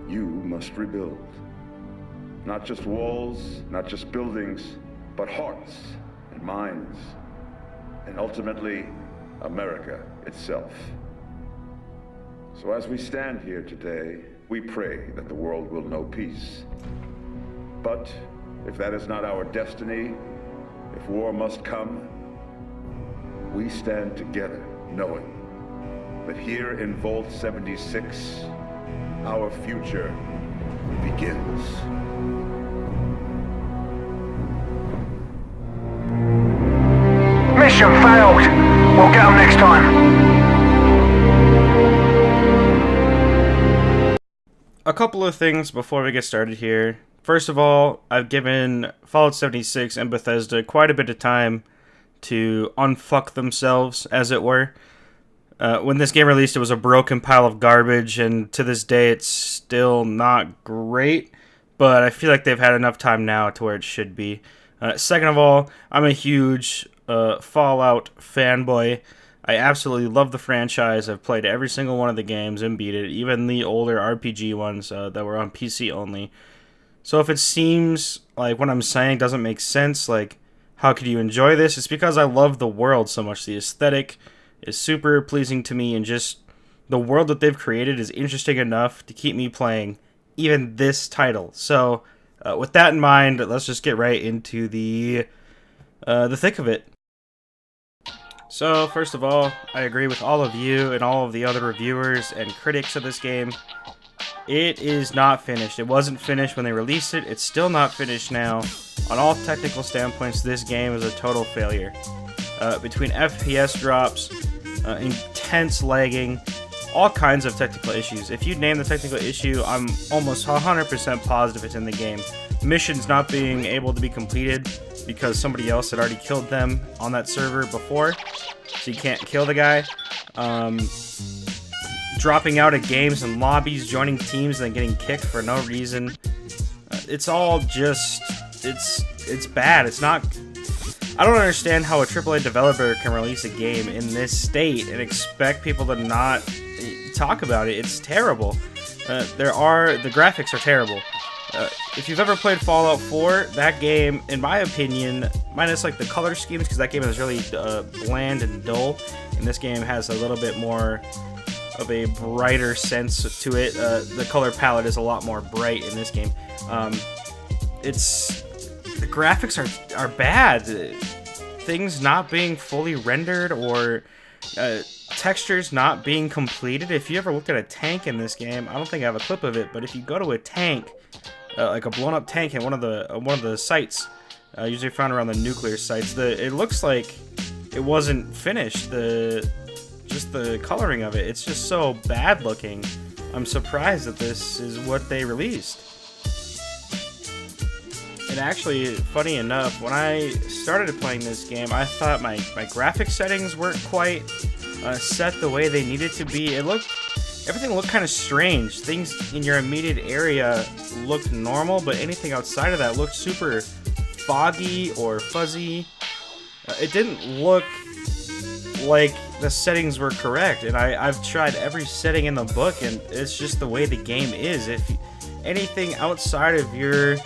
you must rebuild. Not just walls, not just buildings, but hearts and minds, and ultimately, America itself. So as we stand here today, we pray that the world will know peace. But if that is not our destiny, if war must come, we stand together knowing that here in Vault 76, our future begins. Mission failed. We'll get them next time. A couple of things before we get started here. First of all, I've given Fallout 76 and Bethesda quite a bit of time to unfuck themselves, as it were. When this game released, it was a broken pile of garbage, and to this day, it's still not great, but I feel like they've had enough time now to where it should be. Second of all, I'm a huge Fallout fanboy. I absolutely love the franchise. I've played every single one of the games and beat it, even the older RPG ones that were on PC only. So if it seems like what I'm saying doesn't make sense, like, how could you enjoy this? It's because I love the world so much. The aesthetic is super pleasing to me, and just the world that they've created is interesting enough to keep me playing even this title. So with that in mind, let's just get right into the thick of it. So first of all, I agree with all of you and all of the other reviewers and critics of this game. It is not finished. It wasn't finished when they released it. It's still not finished now. On all technical standpoints, this game is a total failure. Between FPS drops, intense lagging, all kinds of technical issues. If you name the technical issue, I'm almost 100% positive it's in the game. Missions not being able to be completed because somebody else had already killed them on that server before, so you can't kill the guy. Dropping out of games and lobbies, joining teams, and then getting kicked for no reason. It's all just, it's bad. It's not. I don't understand how a AAA developer can release a game in this state and expect people to not talk about it. It's terrible. The graphics are terrible. If you've ever played Fallout 4, that game, in my opinion, minus like the color schemes, because that game is really bland and dull, and this game has a little bit more of a brighter sense to it. The color palette is a lot more bright in this game. The graphics are bad. Things not being fully rendered, or textures not being completed. If you ever look at a tank in this game, I don't think I have a clip of it, but if you go to a tank, like a blown up tank in one of the sites, usually found around the nuclear sites, it looks like it wasn't finished. Just the coloring of it, it's just so bad looking. I'm surprised that this is what they released. And actually, funny enough, when I started playing this game, I thought my graphic settings weren't quite set the way they needed to be. Everything looked kind of strange. Things in your immediate area looked normal, but anything outside of that looked super foggy or fuzzy. It didn't look like the settings were correct, and I've tried every setting in the book, and it's just the way the game is. If anything outside of your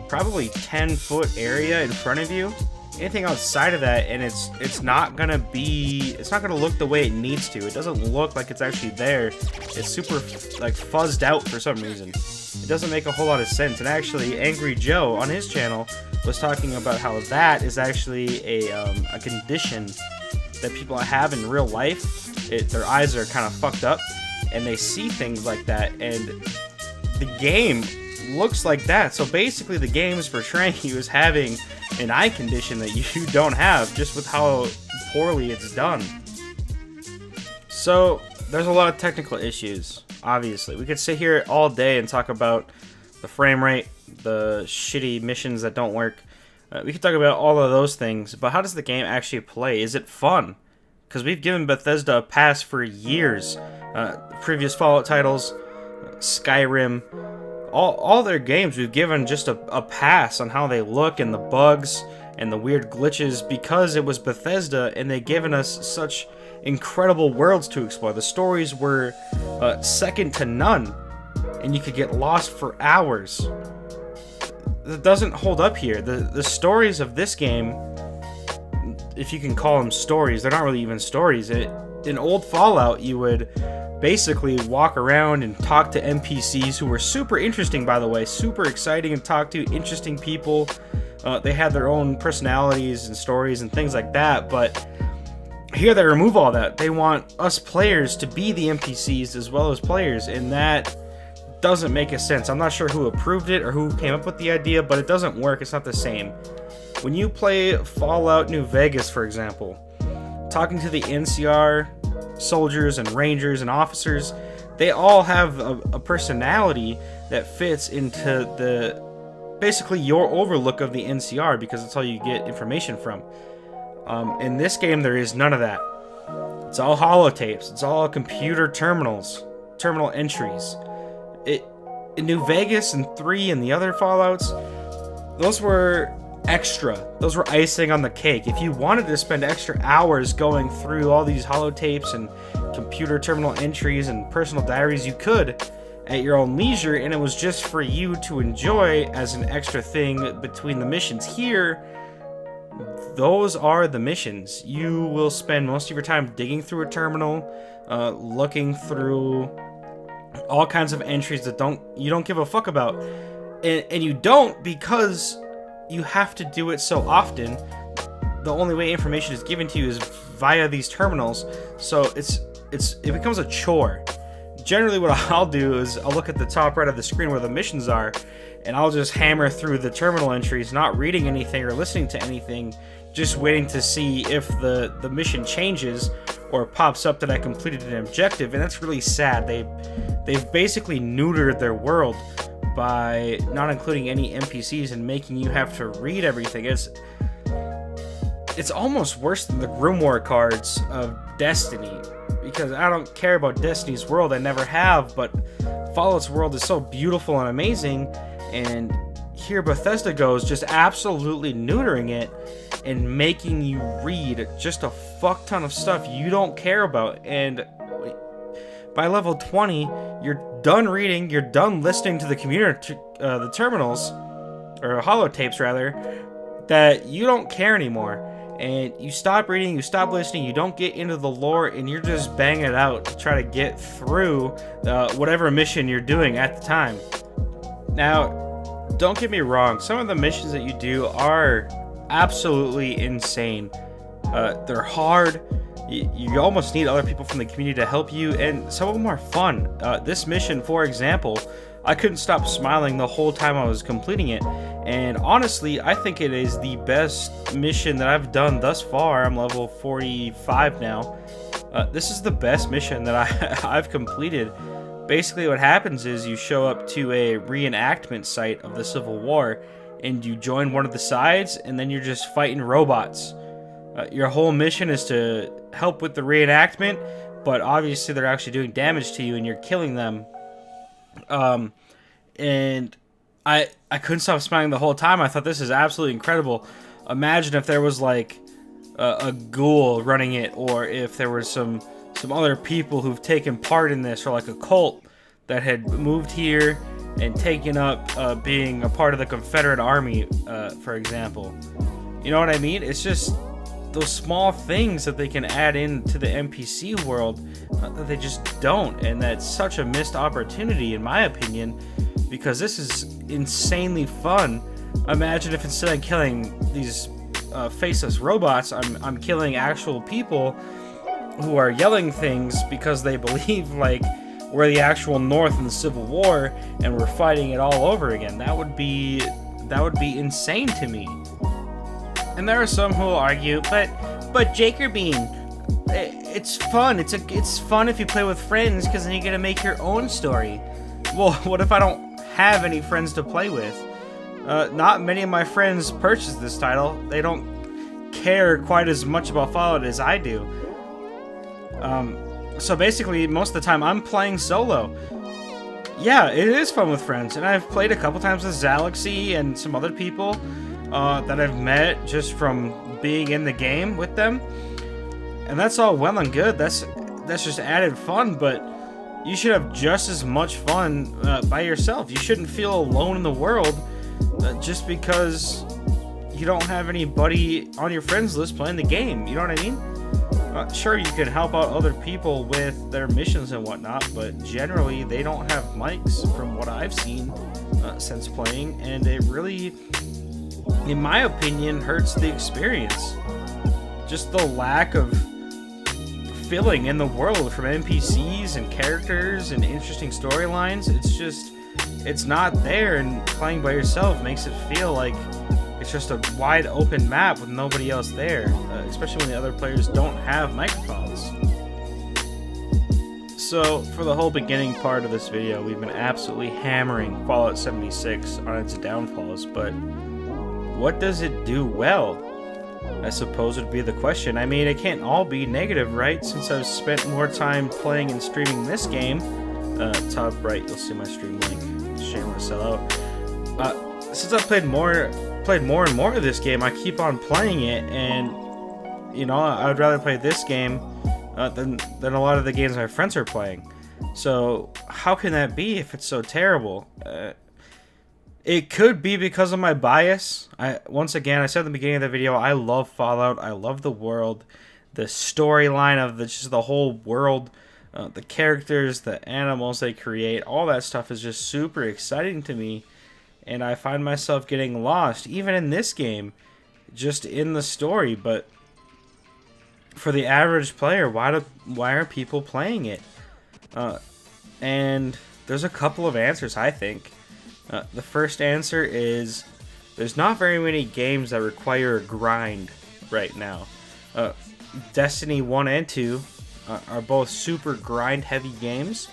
probably 10-foot area in front of you, anything outside of that, and it's not gonna look the way it needs to. It doesn't look like it's actually there. It's super like fuzzed out for some reason. It doesn't make a whole lot of sense. And actually, Angry Joe on his channel was talking about how that is actually a condition that people have in real life. Their eyes are kind of fucked up, and they see things like that, and the game looks like that. So basically, the game is portraying you as having an eye condition that you don't have, just with how poorly it's done. So there's a lot of technical issues, obviously. We could sit here all day and talk about the frame rate, the shitty missions that don't work. We could talk about all of those things, but how does the game actually play? Is it fun? Because we've given Bethesda a pass for years. Previous Fallout titles, Skyrim, all their games, we've given just a pass on how they look and the bugs and the weird glitches, because it was Bethesda and they've given us such incredible worlds to explore. The stories were second to none. and you could get lost for hours. That doesn't hold up here. The stories of this game, if you can call them stories, they're not really even stories. In old Fallout, you would basically walk around and talk to NPCs who were super interesting, by the way, super exciting to talk to, interesting people. They had their own personalities and stories and things like that, but here they remove all that. They want us players to be the NPCs as well as players, and that doesn't make a sense. I'm not sure who approved it or who came up with the idea, but it doesn't work. It's not the same. When you play Fallout New Vegas, for example, talking to the NCR soldiers and rangers and officers, they all have a personality that fits into basically your overlook of the NCR, because that's all you get information from. In this game, there is none of that. It's all holotapes. It's all computer terminal entries. In New Vegas and 3 and the other Fallouts, those were extra. Those were icing on the cake. If you wanted to spend extra hours going through all these holotapes and computer terminal entries and personal diaries, you could at your own leisure, and it was just for you to enjoy as an extra thing between the missions. Here, those are the missions. You will spend most of your time digging through a terminal, looking through all kinds of entries that you don't give a fuck about, and you don't, because you have to do it so often. The only way information is given to you is via these terminals, so it becomes a chore. Generally, what I'll do is I'll look at the top right of the screen where the missions are, and I'll just hammer through the terminal entries, not reading anything or listening to anything, just waiting to see if the mission changes or pops up that I completed an objective. And that's really sad. They've basically neutered their world by not including any NPCs and making you have to read everything. It's almost worse than the Grimoire cards of Destiny, because I don't care about Destiny's world, I never have, but Fallout's world is so beautiful and amazing, and here Bethesda goes just absolutely neutering it and making you read just a fuck ton of stuff you don't care about. And by level 20, you're done reading, you're done listening to the the terminals, or holotapes rather, that you don't care anymore. And you stop reading, you stop listening, you don't get into the lore, and you're just banging it out to try to get through whatever mission you're doing at the time. Now, don't get me wrong, some of the missions that you do are absolutely insane. They're hard. You almost need other people from the community to help you, and some of them are fun. This mission, for example, I couldn't stop smiling the whole time I was completing it, and honestly, I think it is the best mission that I've done thus far. I'm level 45 now. This is the best mission that I've completed. Basically, what happens is you show up to a reenactment site of the Civil War, and you join one of the sides, and then you're just fighting robots. Your whole mission is to help with the reenactment, but obviously they're actually doing damage to you, and you're killing them. And I couldn't stop smiling the whole time. I thought, this is absolutely incredible. Imagine if there was like a ghoul running it, or if there were some other people who've taken part in this, or like a cult that had moved here and taken up being a part of the Confederate Army, for example. You know what I mean? It's just those small things that they can add into the NPC world that they just don't, and that's such a missed opportunity in my opinion, because this is insanely fun. Imagine if instead of killing these faceless robots, I'm killing actual people who are yelling things because they believe like we're the actual North in the Civil War and we're fighting it all over again. That would be insane to me. And there are some who will argue, but Jakerbean, it's fun. It's fun if you play with friends, because then you get to make your own story. Well, what if I don't have any friends to play with? Not many of my friends purchased this title. They don't care quite as much about Fallout as I do. So basically, most of the time, I'm playing solo. Yeah, it is fun with friends, and I've played a couple times with LAKEY and some other people that I've met just from being in the game with them, and that's all well and good. That's just added fun, but you should have just as much fun by yourself. You shouldn't feel alone in the world just because you don't have anybody on your friends list playing the game. You know what I mean? Sure, you can help out other people with their missions and whatnot, but generally they don't have mics from what I've seen since playing, and it really, in my opinion, hurts the experience. Just the lack of filling in the world from NPCs and characters and interesting storylines. It's not there, and playing by yourself makes it feel like it's just a wide open map with nobody else there, especially when the other players don't have microphones. So, for the whole beginning part of this video, we've been absolutely hammering Fallout 76 on its downfalls, but what does it do well? I suppose would be the question. I mean, it can't all be negative, right? Since I've spent more time playing and streaming this game. Top right, you'll see my stream link. Shameless sellout. Since I've played more and more of this game, I keep on playing it, and you know, I would rather play this game than a lot of the games my friends are playing. So how can that be if it's so terrible? It could be because of my bias. Once again, I said at the beginning of the video, I love Fallout. I love the world, the storyline of just the whole world, the characters, the animals they create. All that stuff is just super exciting to me. And I find myself getting lost, even in this game, just in the story. But for the average player, why are people playing it? And there's a couple of answers, I think. The first answer is there's not very many games that require a grind right now. Destiny 1 and 2 are both super grind-heavy games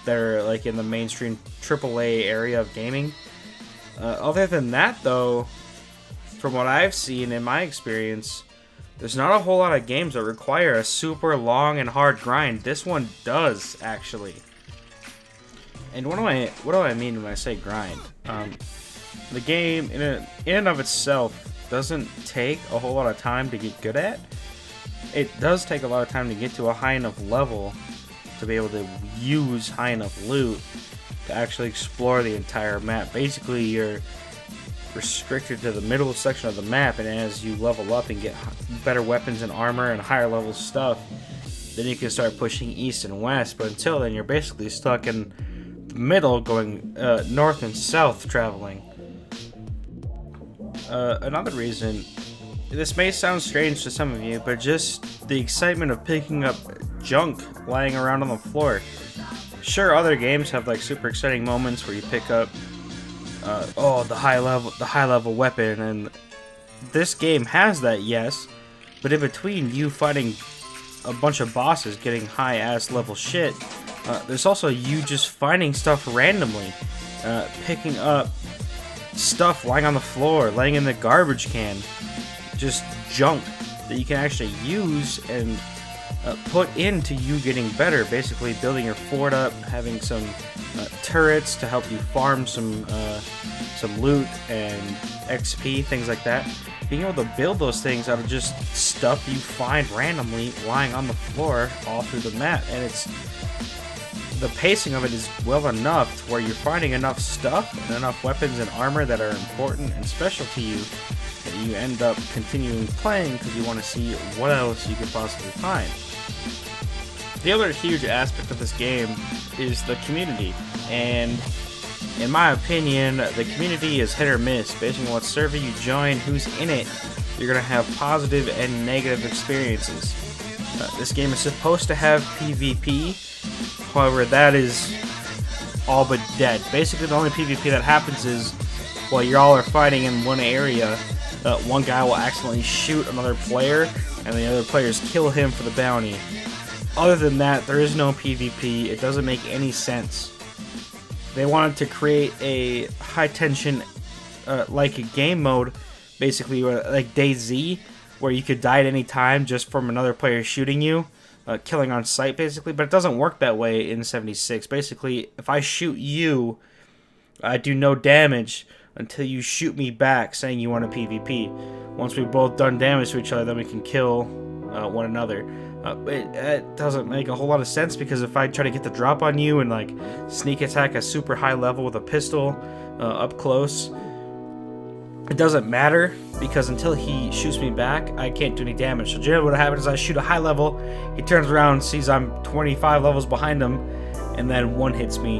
that are like in the mainstream AAA area of gaming. Other than that, though, from what I've seen in my experience, there's not a whole lot of games that require a super long and hard grind. This one does, actually. And what do I mean when I say grind? The game, in and of itself, doesn't take a whole lot of time to get good at. It does take a lot of time to get to a high enough level to be able to use high enough loot to actually explore the entire map. Basically, you're restricted to the middle section of the map, and as you level up and get better weapons and armor and higher level stuff, then you can start pushing east and west. But until then, you're basically stuck in the middle, going north and south traveling. Another reason, this may sound strange to some of you, but just the excitement of picking up junk lying around on the floor. Sure, other games have like super exciting moments where you pick up the high level weapon, and this game has that, yes, but in between you fighting a bunch of bosses getting high ass level shit, there's also you just finding stuff randomly, picking up stuff lying on the floor, laying in the garbage can, just junk that you can actually use and put into you getting better. Basically building your fort up, having some turrets to help you farm some loot and XP, things like that. Being able to build those things out of just stuff you find randomly lying on the floor all through the map, and the pacing of it is well enough to where you're finding enough stuff and enough weapons and armor that are important and special to you that you end up continuing playing because you want to see what else you could possibly find. The other huge aspect of this game is the community, and in my opinion, the community is hit or miss. Based on what server you join, who's in it, you're going to have positive and negative experiences. This game is supposed to have PvP, however, that is all but dead. Basically, the only PvP that happens is while you all are fighting in one area, one guy will accidentally shoot another player, and the other players kill him for the bounty. Other than that, there is no PvP. It doesn't make any sense. They wanted to create a high-tension, like a game mode, basically, like DayZ, where you could die at any time just from another player shooting you, killing on sight, basically. But it doesn't work that way in 76. Basically, if I shoot you, I do no damage until you shoot me back saying you want a PvP. Once we've both done damage to each other, then we can kill one another. It doesn't make a whole lot of sense, because if I try to get the drop on you and like sneak attack a super high level with a pistol up close, it doesn't matter, because until he shoots me back, I can't do any damage. So generally what happens is I shoot a high level, he turns around, sees I'm 25 levels behind him, and then one hits me,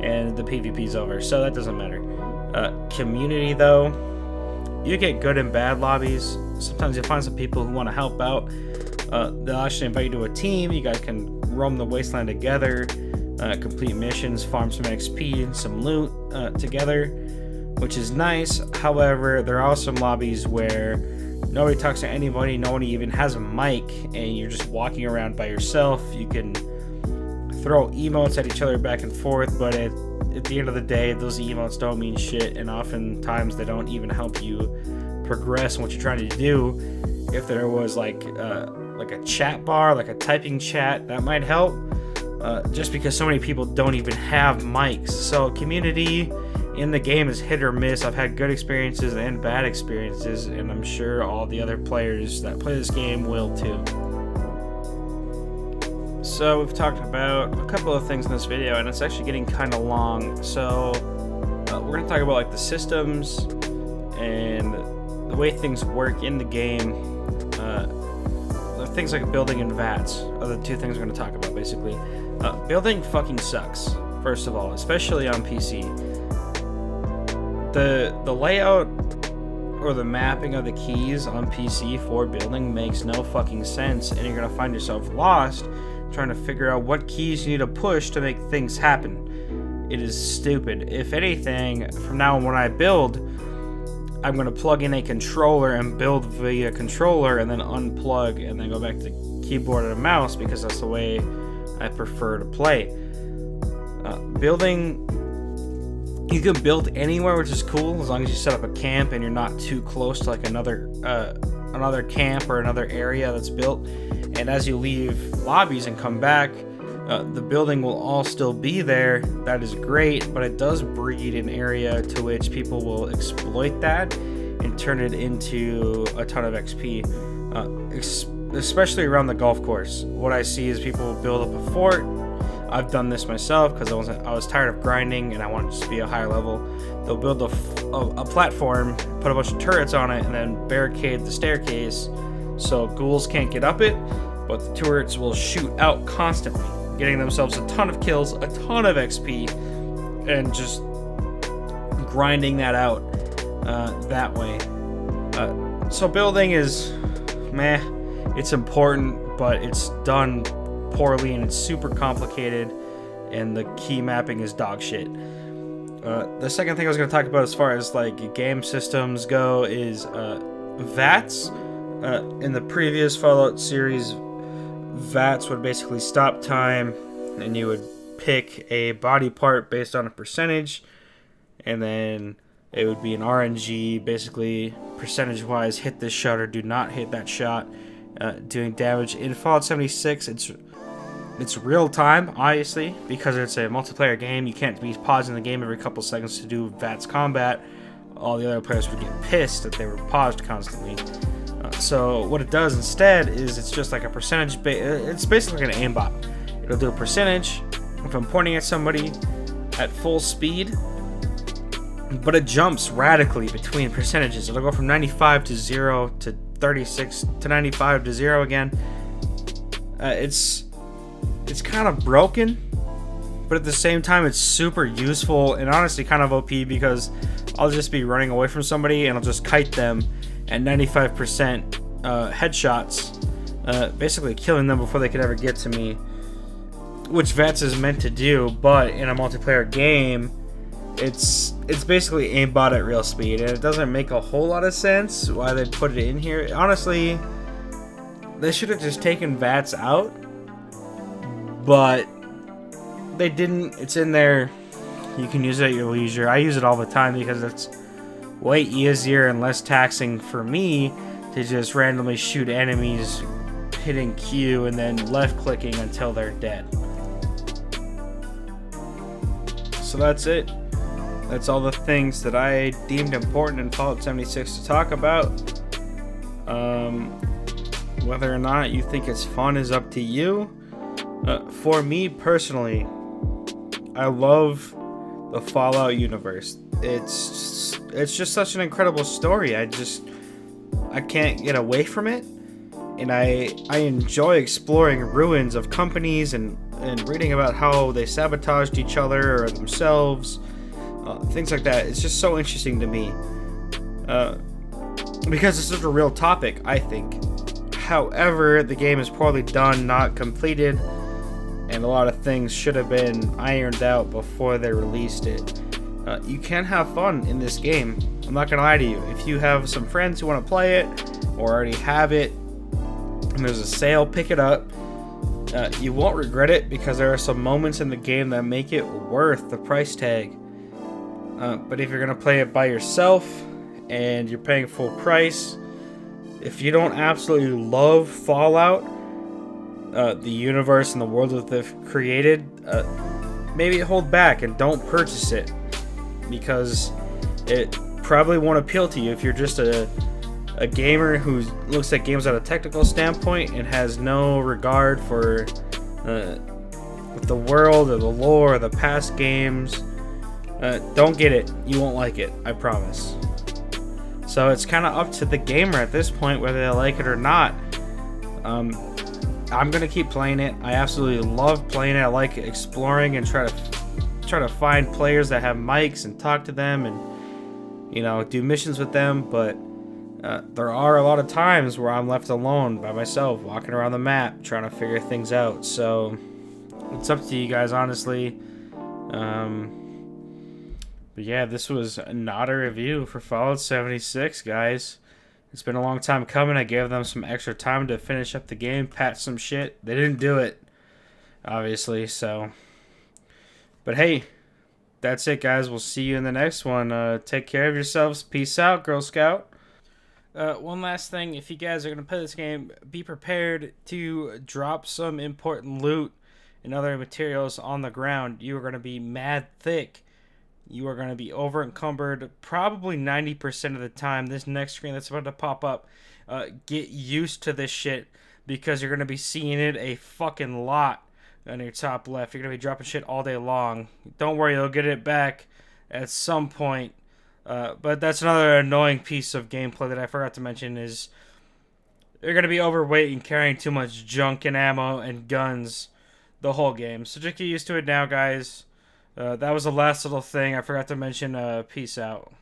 and the PvP's over. So that doesn't matter. Community though, you get good and bad lobbies. Sometimes you find some people who want to help out. They'll actually invite you to a team. You guys can roam the wasteland together, complete missions, farm some XP, some loot together, which is nice. However, there are some lobbies where nobody talks to anybody, nobody even has a mic, and you're just walking around by yourself. You can throw emotes at each other back and forth, but at the end of the day, those emotes don't mean shit, and oftentimes they don't even help you progress in what you're trying to do. If there was like a chat bar, like a typing chat, that might help, just because so many people don't even have mics. So community in the game is hit or miss. I've had good experiences and bad experiences, and I'm sure all the other players that play this game will too. So we've talked about a couple of things in this video, and it's actually getting kind of long. So we're going to talk about like the systems and the way things work in the game. Things like building and VATS are the two things we're going to talk about basically. Building fucking sucks, first of all, especially on PC. The layout or the mapping of the keys on PC for building makes no fucking sense, and you're going to find yourself lost trying to figure out what keys you need to push to make things happen. It is stupid. If anything, from now on when I build, I'm going to plug in a controller and build via controller, and then unplug and then go back to keyboard and mouse, because that's the way I prefer to play. Building, you can build anywhere, which is cool, as long as you set up a camp and you're not too close to like another camp or another area that's built. And as you leave lobbies and come back, the building will all still be there. That is great, but it does breed an area to which people will exploit that and turn it into a ton of XP, especially around the golf course. What I see is people build up a fort. I've done this myself because I was tired of grinding and I wanted to just be a higher level. They'll build a platform, put a bunch of turrets on it, and then barricade the staircase so ghouls can't get up it, but the turrets will shoot out constantly, getting themselves a ton of kills, a ton of XP, and just grinding that out that way. So building is meh. It's important, but it's done poorly and it's super complicated, and the key mapping is dog shit. The second thing I was going to talk about as far as like game systems go is VATS. In the previous Fallout series, VATS would basically stop time, and you would pick a body part based on a percentage, and then it would be an RNG, basically percentage wise, hit this shot or do not hit that shot, doing damage. In Fallout 76, it's real time, obviously, because it's a multiplayer game. You can't be pausing the game every couple seconds to do VATS combat. All the other players would get pissed that they were paused constantly. So what it does instead is it's just like a percentage. It's basically like an aimbot. It'll do a percentage if I'm pointing at somebody at full speed, but it jumps radically between percentages. It'll go from 95 to 0 to 36 to 95 to 0 again. It's kind of broken, but at the same time it's super useful and honestly kind of OP, because I'll just be running away from somebody and I'll just kite them at 95% headshots, basically killing them before they could ever get to me, which VATS is meant to do. But in a multiplayer game, it's basically aimbot at real speed, and it doesn't make a whole lot of sense why they put it in here. Honestly, they should have just taken VATS out, but they didn't. It's in there. You can use it at your leisure. I use it all the time because it's way easier and less taxing for me to just randomly shoot enemies, hitting Q and then left clicking until they're dead. So that's it. That's all the things that I deemed important in Fallout 76 to talk about. Whether or not you think it's fun is up to you. For me personally, I love the Fallout universe. It's just such an incredible story. I can't get away from it, and I enjoy exploring ruins of companies and reading about how they sabotaged each other or themselves, things like that. It's just so interesting to me, because it's such a real topic, I think. However, the game is poorly done, not completed, and a lot of things should have been ironed out before they released it. You can have fun in this game. I'm not gonna lie to you. If you have some friends who want to play it or already have it, and there's a sale, pick it up. You won't regret it because there are some moments in the game that make it worth the price tag. But if you're gonna play it by yourself and you're paying full price, if you don't absolutely love Fallout, the universe and the world that they've created, maybe hold back and don't purchase it, because it probably won't appeal to you if you're just a gamer who looks at games at a technical standpoint and has no regard for the world or the lore or the past games. Don't get it. You won't like it, I promise. So it's kind of up to the gamer at this point whether they like it or not. I'm gonna keep playing it. I absolutely love playing it. I like exploring and try to find players that have mics and talk to them and, you know, do missions with them. But there are a lot of times where I'm left alone by myself, walking around the map, trying to figure things out. So it's up to you guys, honestly. But yeah, this was not a review for Fallout 76, guys. It's been a long time coming. I gave them some extra time to finish up the game, patch some shit. They didn't do it, obviously, so. But hey, that's it, guys. We'll see you in the next one. Take care of yourselves. Peace out, Girl Scout. One last thing. If you guys are going to play this game, be prepared to drop some important loot and other materials on the ground. You are going to be mad thick. You are going to be over encumbered probably 90% of the time. This next screen that's about to pop up, get used to this shit, because you're going to be seeing it a fucking lot on your top left. You're going to be dropping shit all day long. Don't worry, you'll get it back at some point. But that's another annoying piece of gameplay that I forgot to mention, is you're going to be overweight and carrying too much junk and ammo and guns the whole game. So just get used to it now, guys. That was the last little thing I forgot to mention. Peace out.